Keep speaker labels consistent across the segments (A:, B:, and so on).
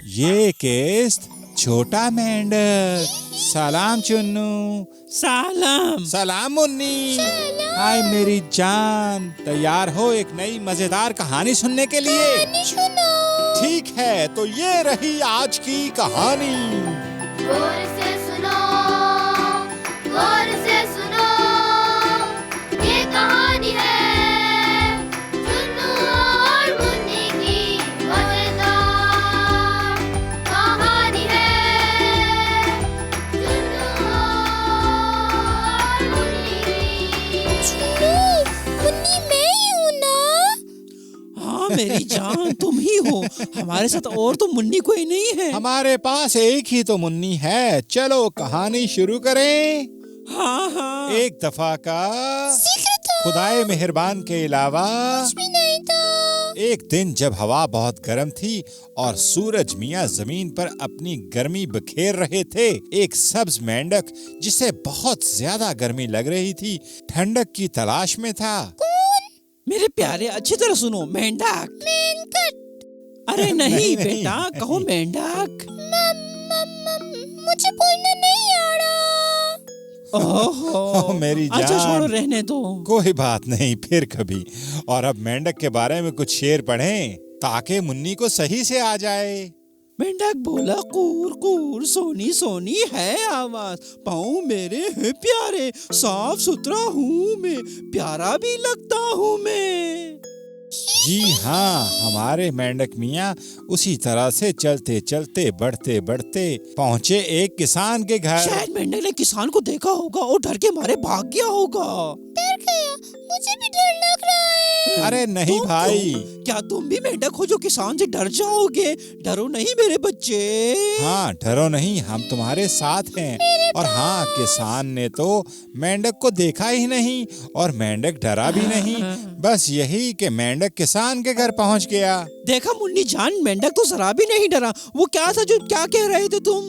A: ये किस्त छोटा मेंढक। सलाम चुन्नू।
B: सलाम।
A: सलाम मुन्नी। हाय मेरी जान, तैयार हो एक नई मजेदार कहानी सुनने के लिए? ठीक है, तो ये रही आज की कहानी।
C: गौर से सुनो, गौर से सुनो, ये कहानी है चुन्नू और मुन्नी की मजेदार कहानी है चुन्नू और मुन्नी की।
D: चुन्नू, मुन्नी मैं ही हूँ ना?
B: हाँ मेरी जान, तुम ही हो। हमारे साथ और तो मुन्नी कोई नहीं है।
A: हमारे पास एक ही तो मुन्नी है। चलो कहानी शुरू करें।
B: हाँ हाँ।
A: एक दफा का
D: जिक्र था,
A: खुदाए मेहरबान के अलावा
D: कुछ भी नहीं था।
A: एक दिन जब हवा बहुत गर्म थी और सूरज मियाँ जमीन पर अपनी गर्मी बिखेर रहे थे, एक सब्ज मेंढक जिसे बहुत ज्यादा गर्मी लग रही थी, ठंडक की तलाश में था।
B: मेरे प्यारे, अच्छी तरह सुनो। मेंढक।
D: मेंढक।
B: अरे नहीं
A: नहीं,
B: बेटा,
A: नहीं।
B: कहो मेंढक।
D: मुझे बोलना नहीं आ रहा।
B: ओहो
A: मेरी
B: अच्छा
A: जान।
B: छोड़ो, रहने दो।
A: कोई बात नहीं, फिर कभी। और अब मेंढक के बारे में कुछ शेर पढ़ें ताकि मुन्नी को सही से आ जाए।
B: मेंढक बोला, कूर कूर सोनी सोनी है आवाज, पाँव मेरे हैं प्यारे, साफ सुथरा हूँ मैं, प्यारा भी लगता हूँ मैं।
A: जी हाँ, हमारे मेंढक मियाँ उसी तरह से चलते चलते बढ़ते बढ़ते पहुँचे एक किसान के घर।
B: शायद मेंढक ने किसान को देखा होगा और डर के मारे भाग गया होगा।
D: डर गया, मुझे भी डर लग रहा है।
A: अरे नहीं
B: तुम
A: भाई।
B: क्या तुम भी मेंढक हो जो किसान से डर जाओगे? डरो नहीं मेरे बच्चे।
A: हाँ, डरो नहीं, हम तुम्हारे साथ हैं। और हाँ, किसान ने तो मेंढक को देखा ही नहीं और मेंढक डरा भी नहीं। बस यही कि मेंढक किसान के घर पहुंच गया।
B: देखा मुन्नी जान, मेंढक तो जरा भी नहीं डरा। वो क्या था जो क्या कह रहे थे तुम?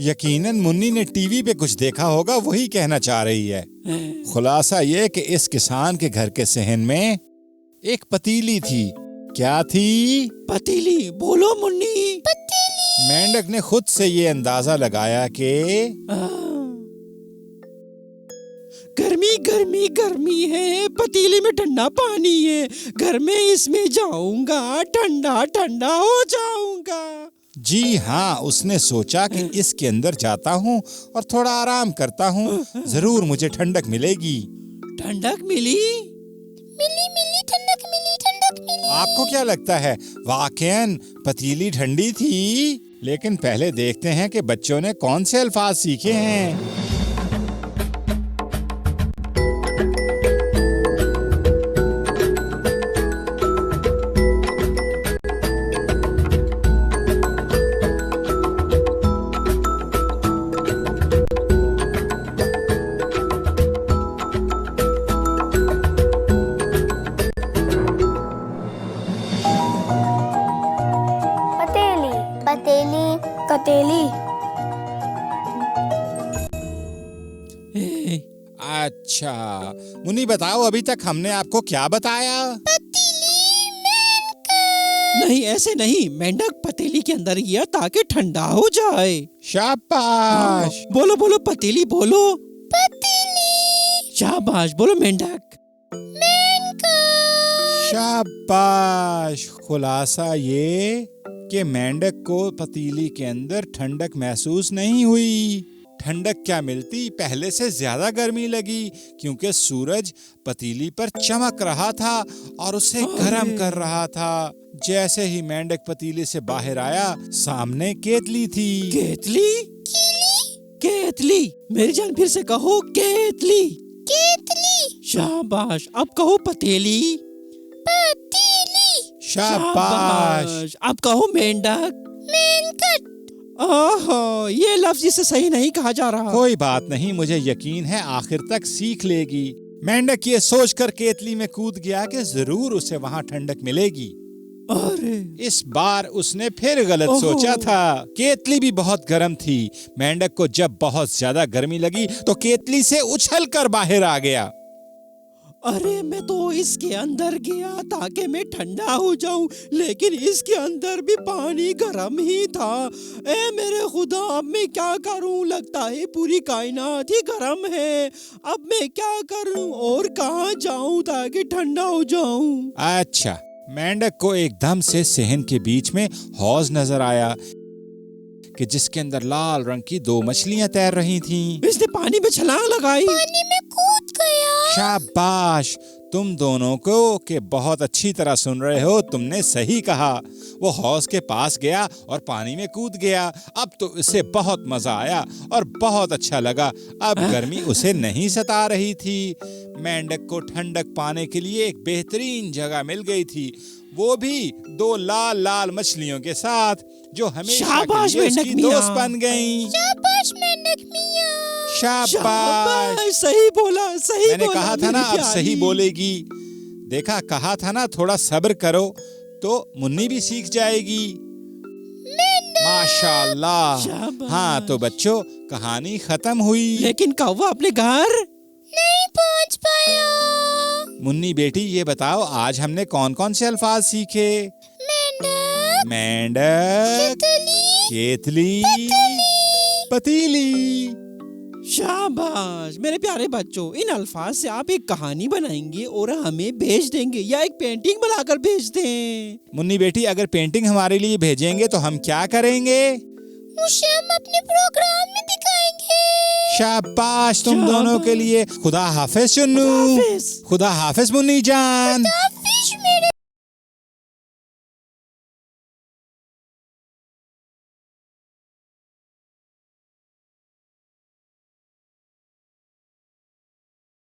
A: यकीनन मुन्नी ने टीवी पे कुछ देखा होगा, वही कहना चाह रही है। खुलासा ये कि इस किसान के घर के सहन में एक पतीली थी। क्या थी?
B: पतीली। बोलो मुन्नी।
A: मेंढक ने खुद से ये अंदाजा लगाया कि
B: गर्मी गर्मी गर्मी है, पतीली में ठंडा पानी है, घर में इसमें जाऊंगा, ठंडा ठंडा हो जाऊंगा।
A: जी हाँ, उसने सोचा कि इसके अंदर जाता हूँ और थोड़ा आराम करता हूँ, जरूर मुझे ठंडक मिलेगी।
B: ठंडक मिली?
D: मिली मिली ठंडक मिली, ठंडक मिली।
A: आपको क्या लगता है, वाकईन पतीली ठंडी थी? लेकिन पहले देखते हैं कि बच्चों ने कौन से अल्फाज सीखे हैं।
D: पतेली, पतेली, कतेली।
B: ए,
A: अच्छा मुन्नी, बताओ अभी तक हमने आपको क्या बताया?
B: नहीं ऐसे नहीं, मेंढक पतीली के अंदर गया ताकि ठंडा हो जाए।
A: शाबाश।
B: बोलो बोलो पतीली बोलो।
D: पतीली।
B: शाबाश बोलो मेंढक।
A: शाबाश। खुलासा ये कि मेंढक को पतीली के अंदर ठंडक महसूस नहीं हुई। ठंडक क्या मिलती, पहले से ज्यादा गर्मी लगी, क्योंकि सूरज पतीली पर चमक रहा था और उसे गर्म कर रहा था। जैसे ही मेंढक पतीली से बाहर आया, सामने केतली थी।
B: केतली? केतली। मेरी जान फिर से कहो, केतली।
D: केतली।
B: शाबाश। अब कहो पतीली।
D: पतीली।
A: शाबाश।
B: अब कहो मेंढक।
D: मेंढक।
B: ओहो, ये लफ्ज इससे सही नहीं कहा जा रहा।
A: कोई बात नहीं, मुझे यकीन है आखिर तक सीख लेगी। मेंढक ये सोचकर केतली में कूद गया कि जरूर उसे वहाँ ठंडक मिलेगी।
B: अरे
A: इस बार उसने फिर गलत सोचा था। केतली भी बहुत गर्म थी। मेंढक को जब बहुत ज्यादा गर्मी लगी तो केतली से उछलकर बाहर आ गया।
B: अरे मैं तो इसके अंदर गया ताकि मैं ठंडा हो जाऊं, लेकिन इसके अंदर भी पानी गर्म ही था। ए मेरे खुदा, अब मैं क्या करूं? लगता है पूरी कायनात ही गर्म है। अब मैं क्या करूं और कहाँ जाऊं ताकि ठंडा हो जाऊं?
A: अच्छा, मेंढक को एकदम से सहन के बीच में हौज नजर आया कि जिसके अंदर लाल रंग की 2 मछलियां तैर रही थीं।
B: इसने पानी में छलांग लगाई।
D: पानी में कूद गया।
A: शाबाश, तुम दोनों को के बहुत अच्छी तरह सुन रहे हो, तुमने सही कहा। वो हौज के पास गया और पानी में कूद गया। अब तो उसे बहुत मजा आया और बहुत अच्छा लगा। अब गर्मी उसे नहीं सता रही थी। मेंढक को ठंडक पाने के लिए एक बेहतरीन जगह मिल गई थी, वो भी 2 लाल लाल मछलियों के साथ, जो हमेशा के
B: शाबाश
A: लिए उसकी
B: मेंढक मियां।
A: दोस्त बन गईं।
D: शाबाश मेंढक मियां।
A: शाबाश।
B: सही बोला, सही
A: मैंने
B: बोला
A: कहा था ना
B: मेरी
A: अब सही
B: प्यारी।
A: बोलेगी। देखा, कहा था ना थोड़ा सब्र करो तो मुन्नी भी सीख जाएगी। माशाल्लाह।
B: शाबाश।
A: हाँ तो बच्चों, कहानी खत्म हुई।
B: लेकिन कौवा अपने घर
D: नहीं पहुंच पाया।
A: मुन्नी बेटी, ये बताओ आज हमने कौन कौन से अल्फाज सीखे?
D: मेंढक,
A: मेंढक,
D: तितली,
A: केतली, पतीली।
B: शाबाश मेरे प्यारे बच्चों, इन अल्फाज से आप एक कहानी बनाएंगे और हमें भेज देंगे, या एक पेंटिंग बनाकर भेज दें।
A: मुन्नी बेटी, अगर पेंटिंग हमारे लिए भेजेंगे तो हम क्या करेंगे?
D: उसे हम अपने प्रोग्राम में दिखाएंगे।
A: शाबाश तुम
B: शाबाश।
A: दोनों के लिए। खुदा हाफिज चुन्नू।
B: हाफिज।
A: खुदा हाफिज मुन्नी जान।